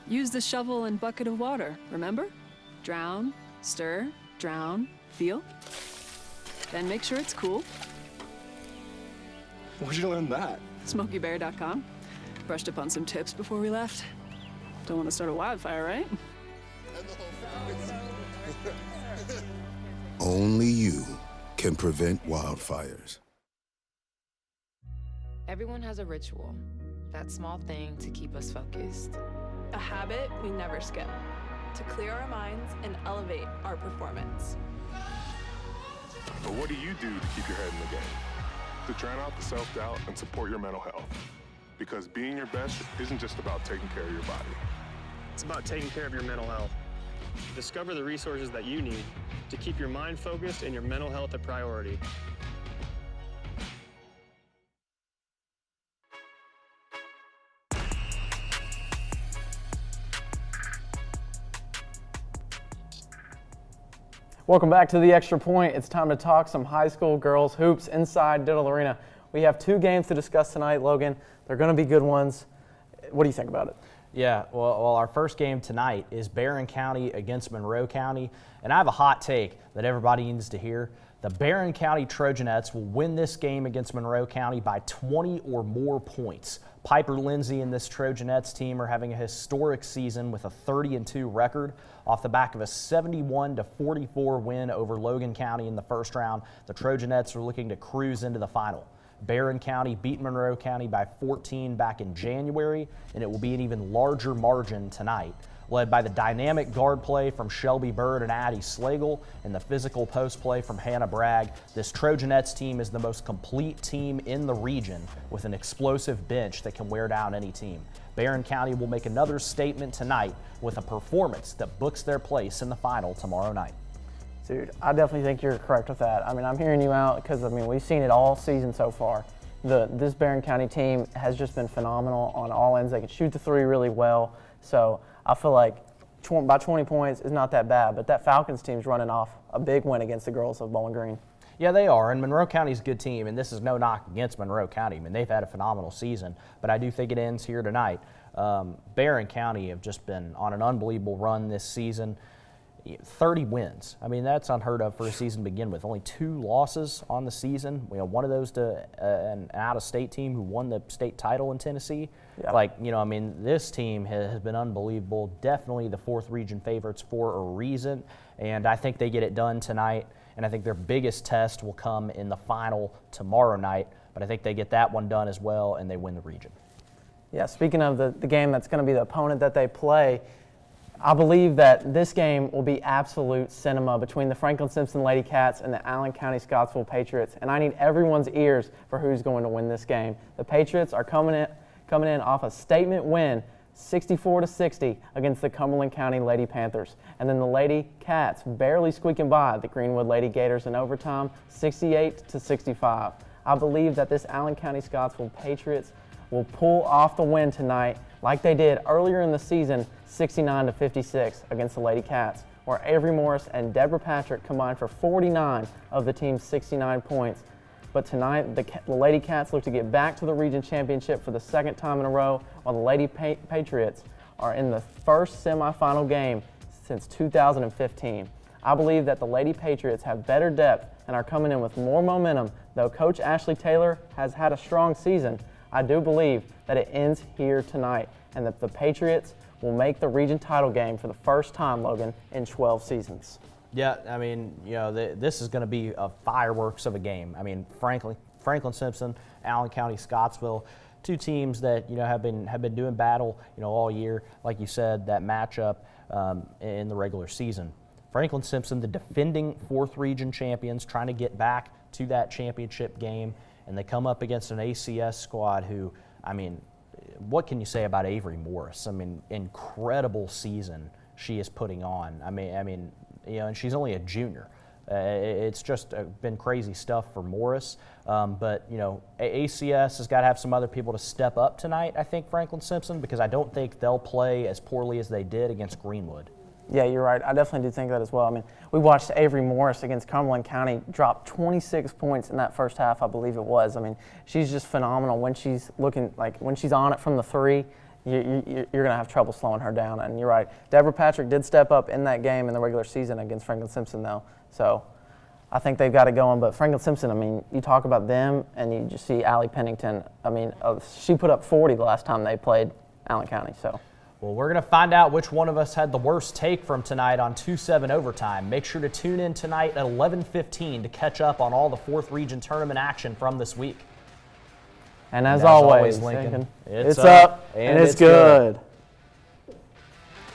Use the shovel and bucket of water, remember? Drown, stir, drown, feel. Then make sure it's cool. Where'd you learn that? SmokyBear.com. Brushed up on some tips before we left. Don't want to start a wildfire, right? Only you can prevent wildfires. Everyone has a ritual, that small thing to keep us focused. A habit we never skip, to clear our minds and elevate our performance. But what do you do to keep your head in the game? To drown out the self-doubt and support your mental health. Because being your best isn't just about taking care of your body. It's about taking care of your mental health. Discover the resources that you need to keep your mind focused and your mental health a priority. Welcome back to the Extra Point. It's time to talk some high school girls hoops inside Diddle Arena. We have 2 games to discuss tonight, Logan. They're going to be good ones. What do you think about it? Yeah, well, our first game tonight is Barron County against Monroe County, and I have a hot take that everybody needs to hear. The Barron County Trojanettes will win this game against Monroe County by 20 or more points. Piper Lindsay and this Trojanettes team are having a historic season with a 30-2 record. Off the back of a 71-44 win over Logan County in the first round, the Trojanettes are looking to cruise into the final. Barron County beat Monroe County by 14 back in January, and it will be an even larger margin tonight. Led by the dynamic guard play from Shelby Bird and Addie Slagle and the physical post play from Hannah Bragg, this Trojanettes team is the most complete team in the region with an explosive bench that can wear down any team. Barron County will make another statement tonight with a performance that books their place in the final tomorrow night. Dude, I definitely think you're correct with that. I mean, I'm hearing you out because, we've seen it all season so far. This Barron County team has just been phenomenal on all ends. They can shoot the 3 really well. So I feel like by 20 points is not that bad. But that Falcons team's running off a big win against the girls of Bowling Green. Yeah, they are, and Monroe County's a good team, and this is no knock against Monroe County. I mean, they've had a phenomenal season, but I do think it ends here tonight. Barron County have just been on an unbelievable run this season. 30 wins. I mean, that's unheard of for a season to begin with. Only 2 losses on the season. One of those to an out-of-state team who won the state title in Tennessee. Yeah. This team has been unbelievable. Definitely the 4th region favorites for a reason, and I think they get it done tonight. And I think their biggest test will come in the final tomorrow night, but I think they get that one done as well, and they win the region. Yeah, speaking of the game that's going to be the opponent that they play, I believe that this game will be absolute cinema between the Franklin Simpson Lady Cats and the Allen County Scottsville Patriots, and I need everyone's ears for who's going to win this game. The Patriots are coming in off a statement win, 64-60 against the Cumberland County Lady Panthers, and then the Lady Cats barely squeaking by the Greenwood Lady Gators in overtime, 68-65. I believe that this Allen County Scottsville Patriots will pull off the win tonight like they did earlier in the season, 69-56 against the Lady Cats, where Avery Morris and Deborah Patrick combined for 49 of the team's 69 points. But tonight, the Lady Cats look to get back to the region championship for the 2nd time in a row, while the Lady Patriots are in the first semifinal game since 2015. I believe that the Lady Patriots have better depth and are coming in with more momentum. Though Coach Ashley Taylor has had a strong season, I do believe that it ends here tonight and that the Patriots will make the region title game for the first time, Logan, in 12 seasons. Yeah, this is going to be a fireworks of a game. I mean, Franklin Simpson, Allen County, Scottsville, 2 teams that have been doing battle all year. Like you said, that matchup in the regular season. Franklin Simpson, the defending 4th region champions, trying to get back to that championship game, and they come up against an ACS squad who, what can you say about Avery Morris? Incredible season she is putting on. I mean, you know, and she's only a junior. It's just been crazy stuff for Morris. But, you know, ACS has got to have some other people to step up tonight, I think, Franklin Simpson, because I don't think they'll play as poorly as they did against Greenwood. Yeah, you're right. I definitely do think that as well. I mean, we watched Avery Morris against Cumberland County drop 26 points in that first half, I believe it was. I mean, she's just phenomenal when she's looking, like when she's on it from the three. You're going to have trouble slowing her down. And you're right. Deborah Patrick did step up in that game in the regular season against Franklin Simpson, though. So I think they've got it going. But Franklin Simpson, I mean, you talk about them and you just see Allie Pennington. I mean, she put up 40 the last time they played Allen County. So. Well, we're going to find out which one of us had the worst take from tonight on 2-7 Overtime. Make sure to tune in tonight at 11:15 to catch up on all the 4th Region Tournament action from this week. And as always, Lincoln, it's up and it's good.